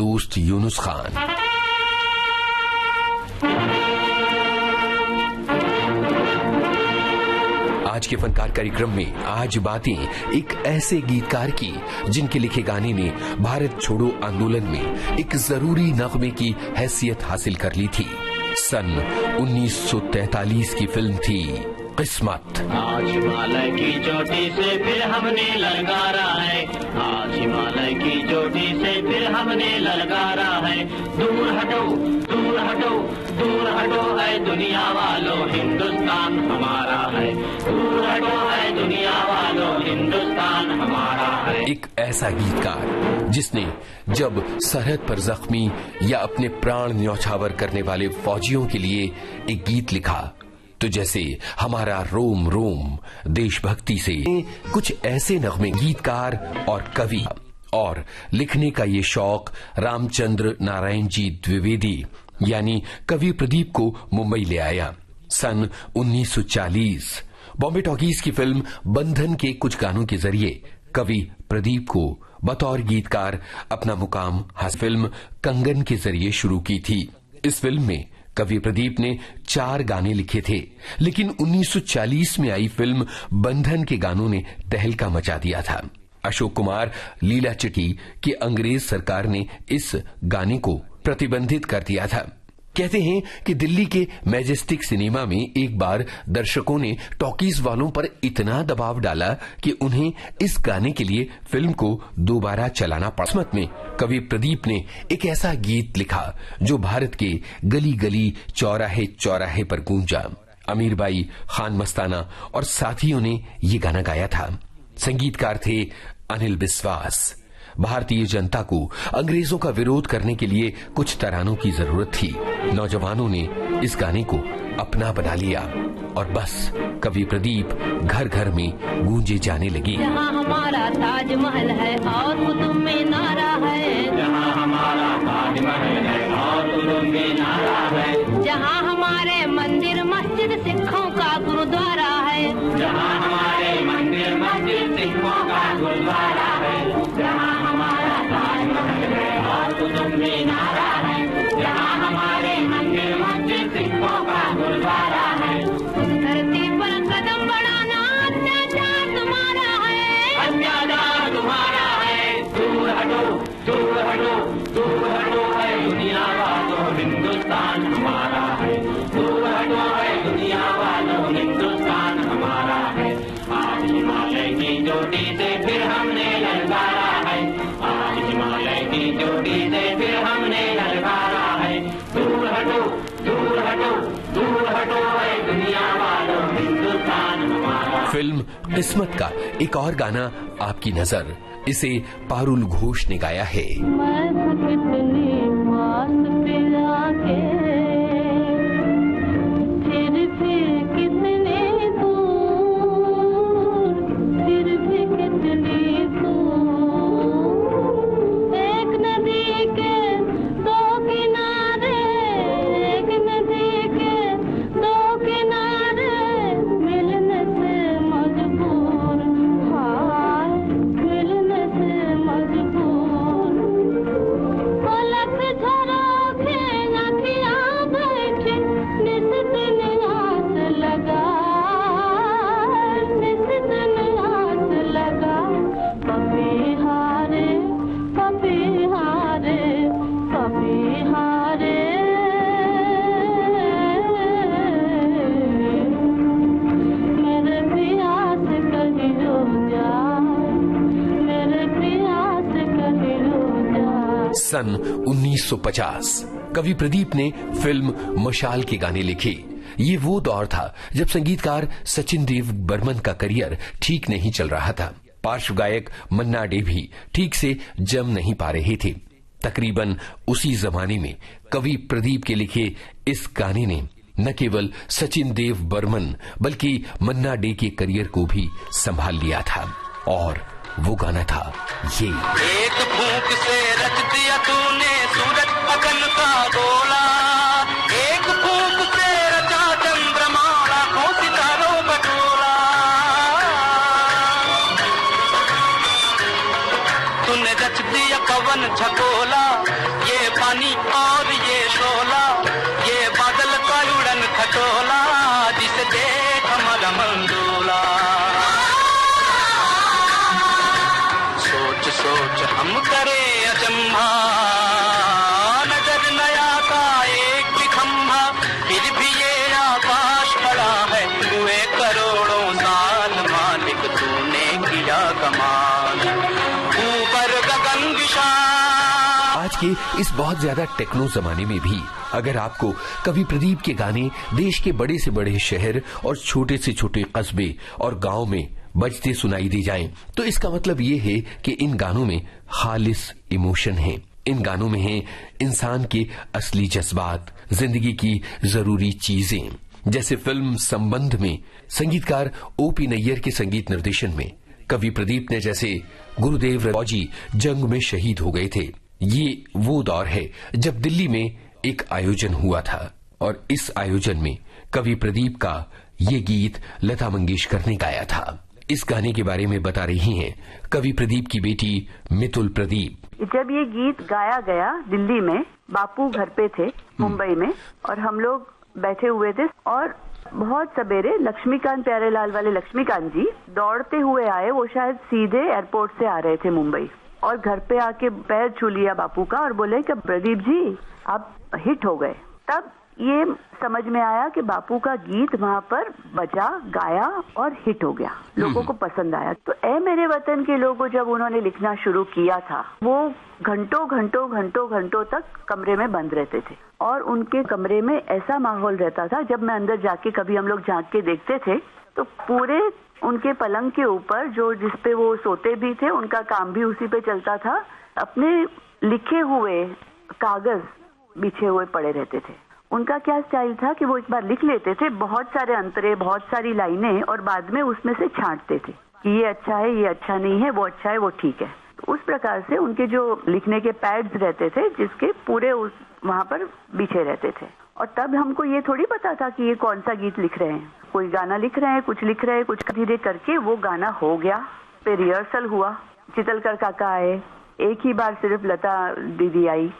दोस्त यूनुस खान। आज के फनकार कार्यक्रम में आज बातें एक ऐसे गीतकार की जिनके लिखे गाने ने भारत छोड़ो आंदोलन में एक जरूरी नगमे की हैसियत हासिल कर ली थी। सन 1943 की फिल्म थी किस्मत। आज हिमालय की चोटी से फिर हमने ललकारा है, आज हिमालय की चोटी से फिर हमने ललकारा है। दूर हटो दूर हटो दूर हटो है दुनिया वालों, हिंदुस्तान हमारा है। दूर हटो है दुनिया वालों, हिंदुस्तान हमारा है। एक ऐसा गीतकार जिसने जब सरहद पर जख्मी या अपने प्राण न्यौछावर करने वाले फौजियों के लिए एक गीत लिखा तो जैसे हमारा रोम रोम देशभक्ति से कुछ ऐसे नगमे गीतकार और कवि और लिखने का ये शौक रामचंद्र नारायण जी द्विवेदी यानी कवि प्रदीप को मुंबई ले आया। सन 1940 बॉम्बे टॉकीज की फिल्म बंधन के कुछ गानों के जरिए कवि प्रदीप को बतौर गीतकार अपना मुकाम फिल्म कंगन के जरिए शुरू की थी। इस फिल्म में कवि प्रदीप ने 4 गाने लिखे थे, लेकिन 1940 में आई फिल्म बंधन के गानों ने तहलका मचा दिया था। अशोक कुमार लीला चिटी की अंग्रेज सरकार ने इस गाने को प्रतिबंधित कर दिया था। कहते हैं कि दिल्ली के मैजेस्टिक सिनेमा में एक बार दर्शकों ने टॉकीज वालों पर इतना दबाव डाला कि उन्हें इस गाने के लिए फिल्म को दोबारा चलाना पड़ा। किस्मत में कवि प्रदीप ने एक ऐसा गीत लिखा जो भारत के गली गली चौराहे चौराहे पर गूंजा। अमीरबाई, खान मस्ताना और साथियों ने ये गाना गाया था। संगीतकार थे अनिल बिस्वास। भारतीय जनता को अंग्रेजों का विरोध करने के लिए कुछ तरानों की जरूरत थी। नौजवानों ने इस गाने को अपना बना लिया और बस कवि प्रदीप घर घर में गूंजे जाने लगे। जहाँ हमारा ताजमहल है और कुतुब मीनारा है, जहाँ हमारा ताजमहल है और कुतुब मीनारा है, जहाँ हमारे मंदिर मस्जिद सिखों का गुरुद्वारा है, जहाँ हमारे मंदिर मस्जिद सिखों का गुरुद्वारा है, जहाँ हमारा ताजमहल है और कुतुब मीनारा है, जहाँ हमारे मंदिर मस्जिद सिखों का गुरुद्वारा है। उस धरती पर कदम बढ़ाना अत्याचार तुम्हारा है, अत्याचार तुम्हारा है। दूर हटो दूर हटो दूर हटो है दुनिया वालों, हिंदुस्तान हमारा है। दूर हटो है दुनिया वालों, हिंदुस्तान हमारा है। आज हिमालय की चोटी से फिर हमने ललकारा है, आज हिमालय की चोटी से फिर हमने ललकारा है। दूर हटो दूर हटो दूर हटो है दुनिया वालों, हिंदुस्तान हमारा। फिल्म किस्मत का एक और गाना आपकी नजर, इसे पारुल घोष ने गाया है। मैं कितनी मास पिला के फिर भी कितनी दूर, फिर भी कितनी दूर, एक नदी के 2 किनारे, एक नदी के 2 किनारे मिलने से मजबूर, हाय मिलने से मजबूर। पलक झरोखे अखियाँ बैठी निस दिन आस लगा, निस दिन आस लगा। कभी हारे कभी हारे कभी हारे, मेरे प्यास कहीं रो जा, मेरे प्यास कहीं रो जा। सन 1950 कवि प्रदीप ने फिल्म मशाल के गाने लिखे। ये वो दौर था जब संगीतकार सचिन देव बर्मन का करियर ठीक नहीं चल रहा था। पार्श्व गायक मन्ना डे भी ठीक से जम नहीं पा रहे थे। तकरीबन उसी जमाने में कवि प्रदीप के लिखे इस गाने ने न केवल सचिन देव बर्मन बल्कि मन्ना डे के करियर को भी संभाल लिया था और वो गाना था ये। एक फूंक से रच दिया तूने सूरज अगन का गोला, एक फूंक से रचा चंद्रमा लाखों सितारों का टोला। तूने रच दिया पवन झकोला, के इस बहुत ज्यादा टेक्नो जमाने में भी अगर आपको कवि प्रदीप के गाने देश के बड़े से बड़े शहर और छोटे से छोटे कस्बे और गांव में बजते सुनाई दी जाएं, तो इसका मतलब ये है कि इन गानों में खालिस इमोशन है। इन गानों में है इंसान के असली जज्बात, जिंदगी की जरूरी चीजें। जैसे फिल्म संबंध में संगीतकार ओपी नैयर के संगीत निर्देशन में कवि प्रदीप ने जैसे गुरुदेव फौजी जंग में शहीद हो गए थे। ये वो दौर है जब दिल्ली में एक आयोजन हुआ था और इस आयोजन में कवि प्रदीप का ये गीत लता मंगेशकर ने गाया था। इस गाने के बारे में बता रही हैं कवि प्रदीप की बेटी मितुल प्रदीप। जब ये गीत गाया गया दिल्ली में, बापू घर पे थे मुंबई में और हम लोग बैठे हुए थे और बहुत सवेरे लक्ष्मीकांत प्यारेलाल वाले लक्ष्मीकांत जी दौड़ते हुए आए। वो शायद सीधे एयरपोर्ट से आ रहे थे मुंबई और घर पे आके पैर छू लिया बापू का और बोले कि प्रदीप जी आप हिट हो गए। तब ये समझ में आया कि बापू का गीत वहाँ पर बजा, गाया और हिट हो गया, लोगों को पसंद आया। तो ए मेरे वतन के लोगों जब उन्होंने लिखना शुरू किया था, वो घंटों तक कमरे में बंद रहते थे और उनके कमरे में ऐसा माहौल रहता था, जब मैं अंदर जाके कभी हम लोग झांक के देखते थे तो पूरे उनके पलंग के ऊपर जो जिसपे वो सोते भी थे, उनका काम भी उसी पे चलता था, अपने लिखे हुए कागज बिछे हुए पड़े रहते थे। उनका क्या स्टाइल था कि वो एक बार लिख लेते थे बहुत सारे अंतरे, बहुत सारी लाइनें, और बाद में उसमें से छांटते थे कि ये अच्छा है, ये अच्छा नहीं है, वो अच्छा है, वो ठीक है। तो उस प्रकार से उनके जो लिखने के पैड्स रहते थे जिसके पूरे वहाँ पर बिछे रहते थे। और तब हमको ये थोड़ी पता था कि ये कौन सा गीत लिख रहे हैं, कोई गाना लिख रहे हैं, कुछ लिख रहे हैं, कुछ धीरे करके वो गाना हो गया। फिर रिहर्सल हुआ, चितलकर काका आए, एक ही बार सिर्फ लता दीदी आई,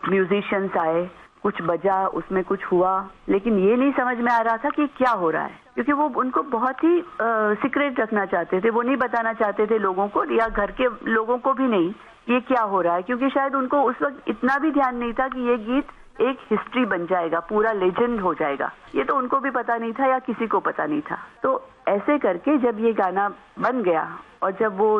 म्यूजिशियंस आए, कुछ बजा, उसमें कुछ हुआ, लेकिन ये नहीं समझ में आ रहा था कि क्या हो रहा है, क्योंकि वो उनको बहुत ही सीक्रेट रखना चाहते थे। वो नहीं बताना चाहते थे लोगों को या घर के लोगों को भी नहीं ये क्या हो रहा है, क्योंकि शायद उनको उस वक्त इतना भी ध्यान नहीं था कि ये गीत एक हिस्ट्री बन जाएगा, पूरा लेजेंड हो जाएगा। ये तो उनको भी पता नहीं था या किसी को पता नहीं था। तो ऐसे करके जब ये गाना बन गया और जब वो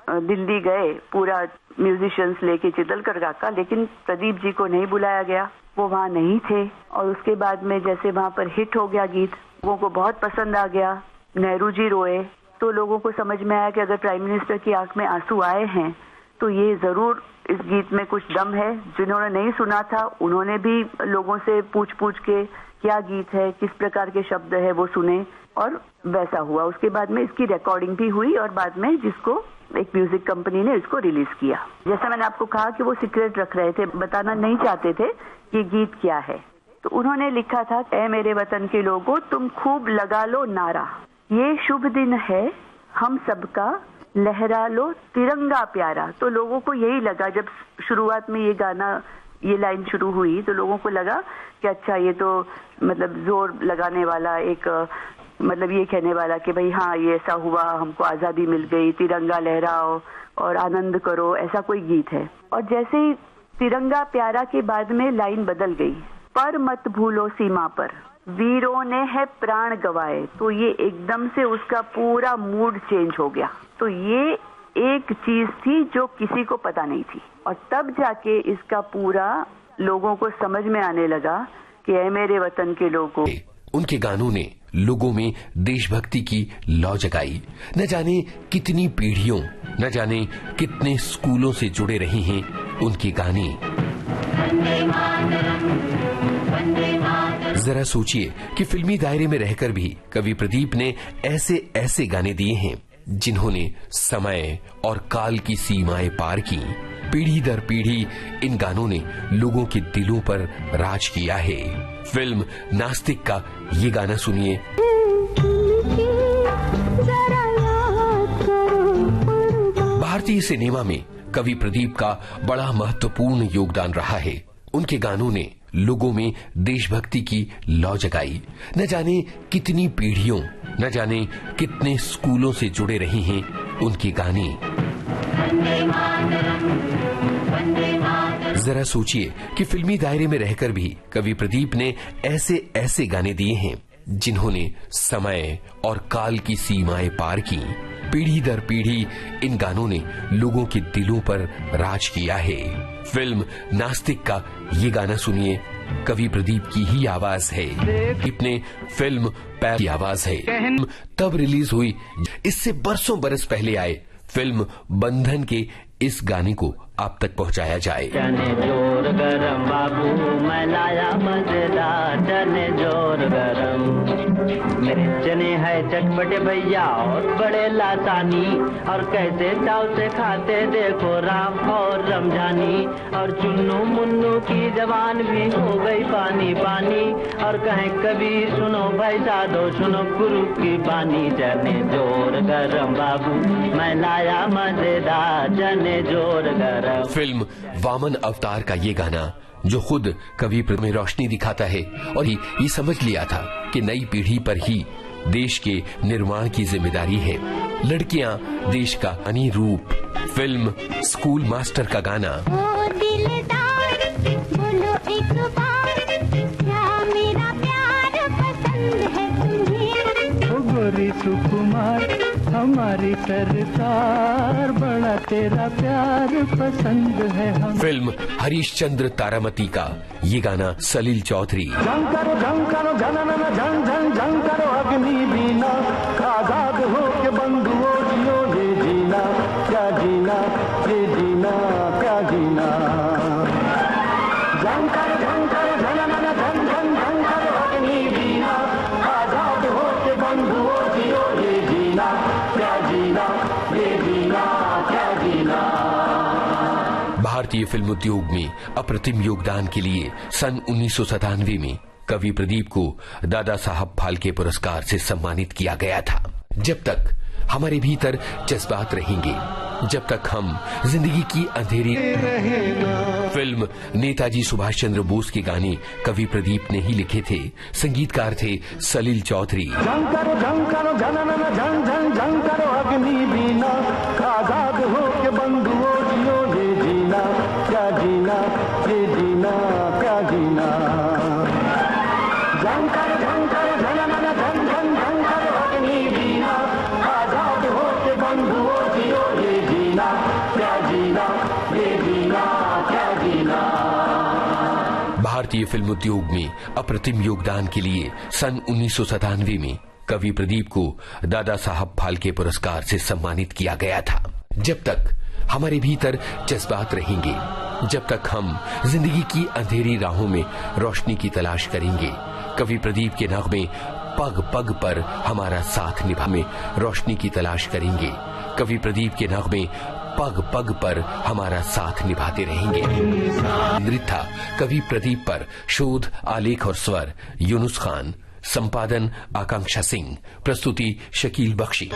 दिल्ली गए पूरा म्यूजिशियंस लेके चितलकर काका, लेकिन प्रदीप जी को नहीं बुलाया गया, वो वहाँ नहीं थे। और उसके बाद में जैसे वहाँ पर हिट हो गया गीत, लोगों को बहुत पसंद आ गया, नेहरू जी रोए, तो लोगों को समझ में आया कि अगर प्राइम मिनिस्टर की आंख में आंसू आए हैं तो ये जरूर इस गीत में कुछ दम है। जिन्होंने नहीं सुना था उन्होंने भी लोगों से पूछ के क्या गीत है, किस प्रकार के शब्द है, वो सुने और वैसा हुआ। उसके बाद में इसकी रिकॉर्डिंग भी हुई और बाद में जिसको एक म्यूजिक कंपनी ने इसको रिलीज किया। जैसा मैंने आपको कहा कि वो सीक्रेट रख रहे थे, बताना नहीं चाहते थे कि गीत क्या है। तो उन्होंने लिखा था, ऐ मेरे वतन के लोगों तुम खूब लगा लो नारा, ये शुभ दिन है हम सबका, लहरा लो तिरंगा प्यारा। तो लोगों को यही लगा, जब शुरुआत में ये गाना, ये लाइन शुरू हुई तो लोगों को लगा कि अच्छा ये तो मतलब जोर लगाने वाला एक, मतलब ये कहने वाला कि भाई हाँ ये ऐसा हुआ, हमको आजादी मिल गई, तिरंगा लहराओ और आनंद करो, ऐसा कोई गीत है। और जैसे ही तिरंगा प्यारा के बाद में लाइन बदल गई, पर मत भूलो सीमा पर वीरों ने है प्राण गवाए, तो ये एकदम से उसका पूरा मूड चेंज हो गया। तो ये एक चीज थी जो किसी को पता नहीं थी और तब जाके इसका पूरा लोगों को समझ में आने लगा कि ऐ मेरे वतन के लोगों। उनके गानों ने लोगों में देशभक्ति की लौ जगाई। न जाने कितनी पीढ़ियों, न जाने कितने स्कूलों से जुड़े रहे हैं उनके गाने। जरा सोचिए कि फिल्मी दायरे में रहकर भी कवि प्रदीप ने ऐसे ऐसे गाने दिए हैं जिन्होंने समय और काल की सीमाएं पार की। पीढ़ी दर पीढ़ी इन गानों ने लोगों के दिलों पर राज किया है। फिल्म नास्तिक का ये गाना सुनिए। भारतीय सिनेमा में कवि प्रदीप का बड़ा महत्वपूर्ण योगदान रहा है। उनके गानों ने लोगों में देशभक्ति की लौ जगाई। न जाने कितनी पीढ़ियों, न जाने कितने स्कूलों से जुड़े रहे हैं उनके गाने। जरा सोचिए कि फिल्मी दायरे में रहकर भी कवि प्रदीप ने ऐसे ऐसे गाने दिए हैं जिन्होंने समय और काल की सीमाएं पार की। पीढ़ी दर पीढ़ी इन गानों ने लोगों के दिलों पर राज किया है। फिल्म नास्तिक का ये गाना सुनिए, कवि प्रदीप की ही आवाज है। अपने फिल्म पैर की आवाज है। तब रिलीज हुई, इससे बरसों बरस पहले आए फिल्म बंधन के इस गाने को आप तक पहुंचाया जाए। चने जोर गरम बाबू मैं लाया मजेदार चने जोर गरम, मेरे चने है चटपटे भैया और बड़े लासानी, और कैसे चाव से खाते देखो राम और रमजानी, और चुन्नू मुन्नू की जवान भी हो गई पानी पानी, और कहें कबीर सुनो भाई साधो सुनो गुरु की बानी। चने जोर गरम बाबू मैं लाया मजेदार चने जोर गरम। फिल्म वामन अवतार का ये गाना जो खुद कवि में रोशनी दिखाता है और ये समझ लिया था कि नई पीढ़ी पर ही देश के निर्माण की जिम्मेदारी है। लड़कियां देश का अनी रूप। फिल्म स्कूल मास्टर का गाना। ओ दिलदार बोलो एक बार, क्या मेरा प्यार पसंद है तुम्हें? ओ गोरी सुकुमार हमारी सरकार, बड़ा तेरा प्यार पसंद है हम। फिल्म हरीशचंद्र तारामती का ये गाना सलील चौधरी। जंग करो जनन जंग जंग जंग करो अग्नि बीना, आजाद हो के बंधुओं जियो ये जीना, क्या जीना ये जीना क्या जीना। जंग करो जनन जंग जंग जंग करो अग्नि बीना, आजाद हो के बंधुओं जियो ये जीना, क्या जीना ये जीना क्या जीना। भारतीय फिल्म उद्योग में अप्रतिम योगदान के लिए सन 1997 में कवि प्रदीप को दादा साहब फाल्के पुरस्कार से सम्मानित किया गया था। जब तक हमारे भीतर जज्बात रहेंगे, जब तक हम जिंदगी की अंधेरी। फिल्म नेताजी सुभाष चंद्र बोस के गाने कवि प्रदीप ने ही लिखे थे। संगीतकार थे सलील चौधरी। जंग करो जनन जंग जंग जंग करो अग्नि बीना, आजाद हो के बंधुओं जियो ये जीना, क्या जीना ये जीना क्या जीना। जंग करो जनन जंग जंग जंग करो अग्नि बीना, आजाद हो के बंधुओं जियो ये जीना, क्या जीना ये जीना क्या जीना। भारतीय फिल्म उद्योग में अप्रतिम योगदान के लिए सन 1997 में कवि प्रदीप को दादा साहब फाल्के पुरस्कार से सम्मानित किया गया था। जब तक हमारे भीतर जज्बात रहेंगे, जब तक हम जिंदगी की अंधेरी राहों में रोशनी की तलाश करेंगे, कवि प्रदीप के नगमे पग पग पर हमारा साथ निभा में रोशनी की तलाश करेंगे, कवि प्रदीप के नगमे पग पग पर हमारा साथ निभाते रहेंगे। नृत्य कवि प्रदीप पर शोध आलेख और स्वर यूनुस खान, संपादन आकांक्षा सिंह, प्रस्तुति शकील बख्शी।